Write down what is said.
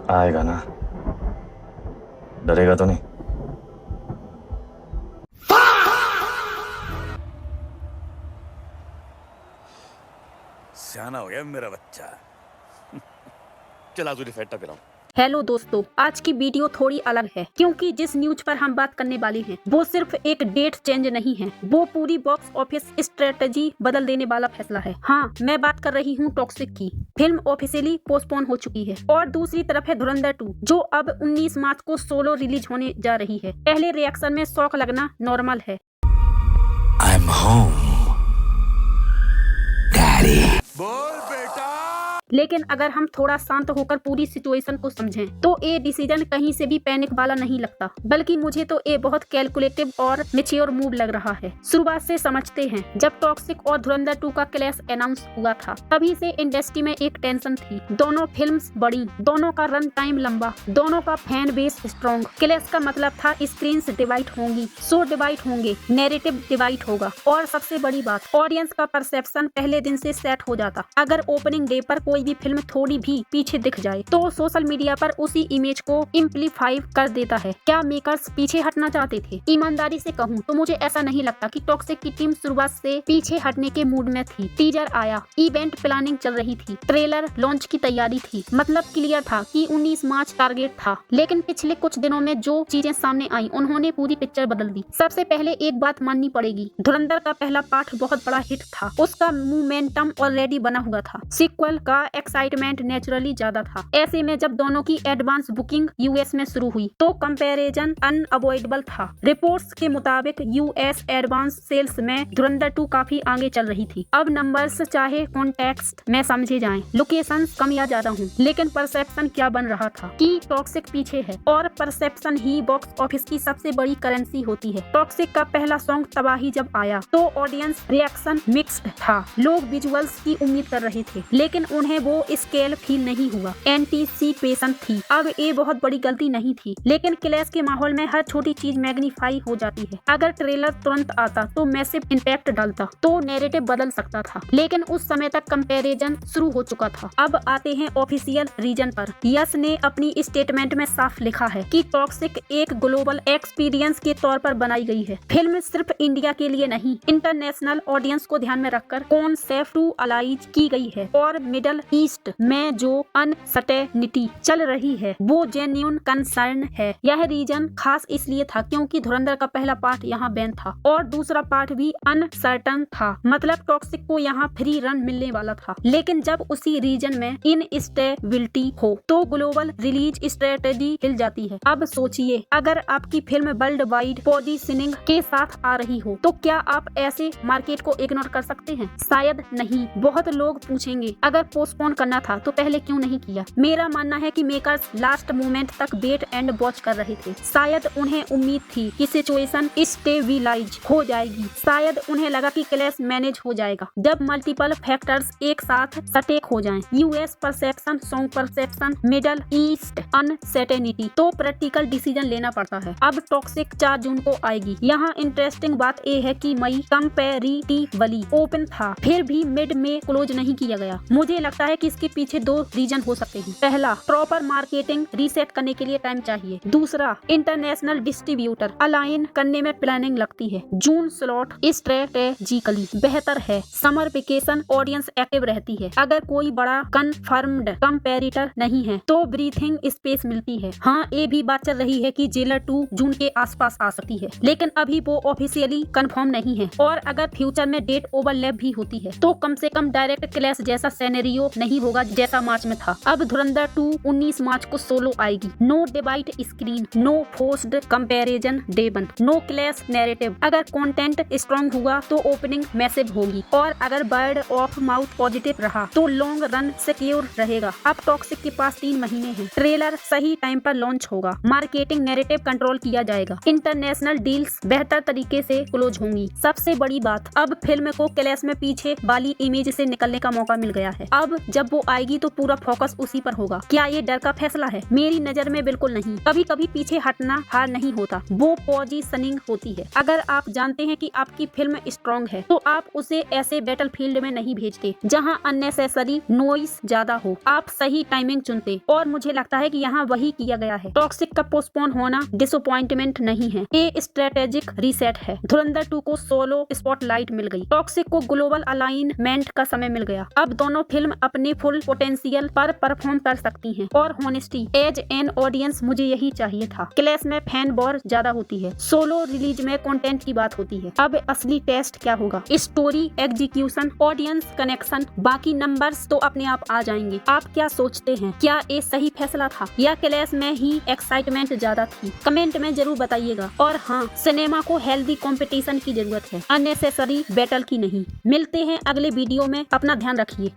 आएगा ना, डरेगा तो नहीं? सियाना हो गया मेरा बच्चा। चला तुझे फेंटा पिलाऊं। हेलो दोस्तों, आज की वीडियो थोड़ी अलग है क्योंकि जिस न्यूज पर हम बात करने वाले हैं वो सिर्फ एक डेट चेंज नहीं है, वो पूरी बॉक्स ऑफिस स्ट्रेटजी बदल देने वाला फैसला है। हाँ, मैं बात कर रही हूँ टॉक्सिक की। फिल्म ऑफिशियली पोस्टपोन हो चुकी है और दूसरी तरफ है धुरंधर 2 जो अब 19 मार्च को सोलो रिलीज होने जा रही है। पहले रिएक्शन में शौक लगना नॉर्मल है। I'm home, Daddy। बोल बेटा। लेकिन अगर हम थोड़ा शांत होकर पूरी सिचुएशन को समझें तो ये डिसीजन कहीं से भी पैनिक वाला नहीं लगता, बल्कि मुझे तो ये बहुत कैलकुलेटिव और मैच्योर मूव लग रहा है। शुरुआत से समझते हैं, जब टॉक्सिक और धुरंधर 2 का क्लैश अनाउंस हुआ था तभी से इंडस्ट्री में एक टेंशन थी। दोनों फिल्म्स बड़ी, दोनों का रन टाइम लंबा, दोनों का फैन बेस स्ट्रॉन्ग। क्लैश का मतलब था स्क्रीन डिवाइड होंगी, शो डिवाइड होंगे, नैरेटिव डिवाइड होगा और सबसे बड़ी बात, ऑडियंस का परसेप्शन पहले दिन से सेट हो जाता। अगर ओपनिंग डे पर कोई भी फिल्म थोड़ी भी पीछे दिख जाए तो सोशल मीडिया पर उसी इमेज को इम्प्लीफाई कर देता है। क्या मेकर्स पीछे हटना चाहते थे? ईमानदारी से कहूँ तो मुझे ऐसा नहीं लगता कि टॉक्सिक की टीम शुरुआत से पीछे हटने के मूड में थी। टीजर आया, इवेंट प्लानिंग चल रही थी, ट्रेलर लॉन्च की तैयारी थी, मतलब क्लियर था कि 19 मार्च टारगेट था। लेकिन पिछले कुछ दिनों में जो चीजें सामने आई उन्होंने पूरी पिक्चर बदल दी। सबसे पहले एक बात माननी पड़ेगी, धुरंधर का पहला पार्ट बहुत बड़ा हिट था, उसका मोमेंटम ऑलरेडी बना हुआ था, सीक्वल का एक्साइटमेंट नेचुरली ज्यादा था। ऐसे में जब दोनों की एडवांस बुकिंग यूएस में शुरू हुई तो कंपैरिजन अनअवॉइडेबल था। रिपोर्ट्स के मुताबिक यूएस एडवांस सेल्स में धुरंधर 2 काफी आगे चल रही थी। अब नंबर्स चाहे कॉन्टेक्स्ट में समझे जाएं, लोकेशंस कम या ज्यादा हूँ, लेकिन परसेप्शन क्या बन रहा था कि टॉक्सिक पीछे है और परसेप्शन ही बॉक्स ऑफिस की सबसे बड़ी करेंसी होती है। टॉक्सिक का पहला सॉन्ग तबाही जब आया तो ऑडियंस रिएक्शन मिक्स्ड था। लोग विजुअल्स की उम्मीद कर रहे थे लेकिन उन्हें वो स्केल फील नहीं हुआ, एंटीसिपेशन थी। अब ये बहुत बड़ी गलती नहीं थी, लेकिन क्लैश के माहौल में हर छोटी चीज मैग्नीफाई हो जाती है। अगर ट्रेलर तुरंत आता तो मैसिव इम्पैक्ट डालता, तो नैरेटिव बदल सकता था, लेकिन उस समय तक कंपैरिजन शुरू हो चुका था। अब आते हैं ऑफिशियल रीजन पर। यस ने अपनी स्टेटमेंट में साफ लिखा है कि टॉक्सिक एक ग्लोबल एक्सपीरियंस के तौर पर बनाई गई है। फिल्म सिर्फ इंडिया के लिए नहीं, इंटरनेशनल ऑडियंस को ध्यान में रखकर कॉन्सेप्चुअलाइज की गई है और मिडल ईस्ट में जो अनसर्टेनिटी चल रही है वो जेन्युइन कंसर्न है। यह रीजन खास इसलिए था क्योंकि धुरंधर का पहला पार्ट यहाँ बैन था और दूसरा पार्ट भी अनसर्टन था, मतलब टॉक्सिक को यहाँ फ्री रन मिलने वाला था। लेकिन जब उसी रीजन में इनस्टेबिलिटी हो तो ग्लोबल रिलीज स्ट्रेटेजी हिल जाती है। अब सोचिए, अगर आपकी फिल्म वर्ल्ड वाइड पोजीशनिंग के साथ आ रही हो तो क्या आप ऐसे मार्केट को इग्नोर कर सकते हैं? शायद नहीं। बहुत लोग पूछेंगे अगर पोस्टपोन करना था तो पहले क्यों नहीं किया? मेरा मानना है कि मेकर्स लास्ट मोमेंट तक वेट एंड वॉच कर रहे थे। शायद उन्हें उम्मीद थी कि सिचुएशन स्टेबिलाइज हो जाएगी, शायद उन्हें लगा कि क्लैश मैनेज हो जाएगा जब मल्टीपल फैक्टर्स एक साथ सटेक हो जाएं। US perception, song perception, middle east uncertainty, तो प्रैक्टिकल डिसीजन लेना पड़ता है। अब टॉक्सिक 4 जून को आएगी। यहाँ इंटरेस्टिंग बात ये है कि मई कंपैरेटिवली ओपन था, फिर भी मिड में क्लोज नहीं किया गया। मुझे लगता है कि इसके पीछे 2 रीजन हो सकते हैं। पहला, प्रॉपर मार्केटिंग रीसेट करने के लिए टाइम चाहिए। दूसरा, इंटरनेशनल डिस्ट्रीब्यूटर अलाइन करने में प्लानिंग लगती है। जून स्लॉट स्ट्रेटेजिकली बेहतर है, समर वेकेशन ऑडियंस एक्टिव रहती है। अगर कोई बड़ा कंफर्म्ड कंपेरिटर नहीं है तो ब्रीथिंग स्पेस मिलती है। हाँ, ये भी बात चल रही है कि जेलर 2 जून के आसपास आ सकती है, लेकिन अभी वो ऑफिशियली कंफर्म नहीं है। और अगर फ्यूचर में डेट ओवरलैप भी होती है तो कम से कम डायरेक्ट क्लैश जैसा सिनेरियो नहीं होगा जैसा मार्च में था। अब धुरंधर 2 19 मार्च को सोलो आएगी। No divide screen, no forced comparison day 1, no clash narrative. अगर कंटेंट स्ट्रॉन्ग हुआ तो ओपनिंग मैसिव होगी और अगर वर्ड ऑफ माउथ पॉजिटिव रहा तो लॉन्ग रन सिक्योर रहेगा। अब टॉक्सिक के पास 3 महीने हैं, ट्रेलर सही टाइम पर लॉन्च होगा, मार्केटिंग नैरेटिव कंट्रोल किया जाएगा, इंटरनेशनल डील्स बेहतर तरीके से क्लोज होंगी। सबसे बड़ी बात, अब फिल्म को क्लैश में पीछे वाली इमेज से निकलने का मौका मिल गया है। अब जब वो आएगी तो पूरा फोकस उसी पर होगा। क्या ये डर का फैसला है? मेरी नजर में बिल्कुल नहीं। कभी कभी पीछे हटना हार नहीं होता, वो पोजीशनिंग होती है। अगर आप जानते हैं कि आपकी फिल्म स्ट्रॉन्ग है तो आप उसे ऐसे बैटलफील्ड में नहीं भेजते जहां अननेसेसरी नॉइस ज्यादा हो। आप सही टाइमिंग चुनते और मुझे लगता है कि यहाँ वही किया गया है। टॉक्सिक का पोस्टपोन होना डिसअपॉइंटमेंट नहीं है, ये स्ट्रेटेजिक रीसेट है। धुरंधर 2 को सोलो स्पॉटलाइट मिल गई, टॉक्सिक को ग्लोबल अलाइनमेंट का समय मिल गया। अब दोनों फिल्म अपने फुल पोटेंशियल पर परफॉर्म कर सकती हैं और होनेस्टी एज एन ऑडियंस मुझे यही चाहिए था। क्लैश में फैन वॉर ज्यादा होती है, सोलो रिलीज में कंटेंट की बात होती है। अब असली टेस्ट क्या होगा? स्टोरी, एग्जीक्यूशन, ऑडियंस कनेक्शन, बाकी नंबर्स तो अपने आप आ जाएंगे। आप क्या सोचते हैं? क्या ये सही फैसला था या क्लैश में ही एक्साइटमेंट ज्यादा थी? कमेंट में जरूर बताइएगा। और हाँ, सिनेमा को हेल्दी कंपटीशन की जरूरत है, अननेसेसरी बैटल की नहीं। मिलते हैं अगले वीडियो में, अपना ध्यान रखिए।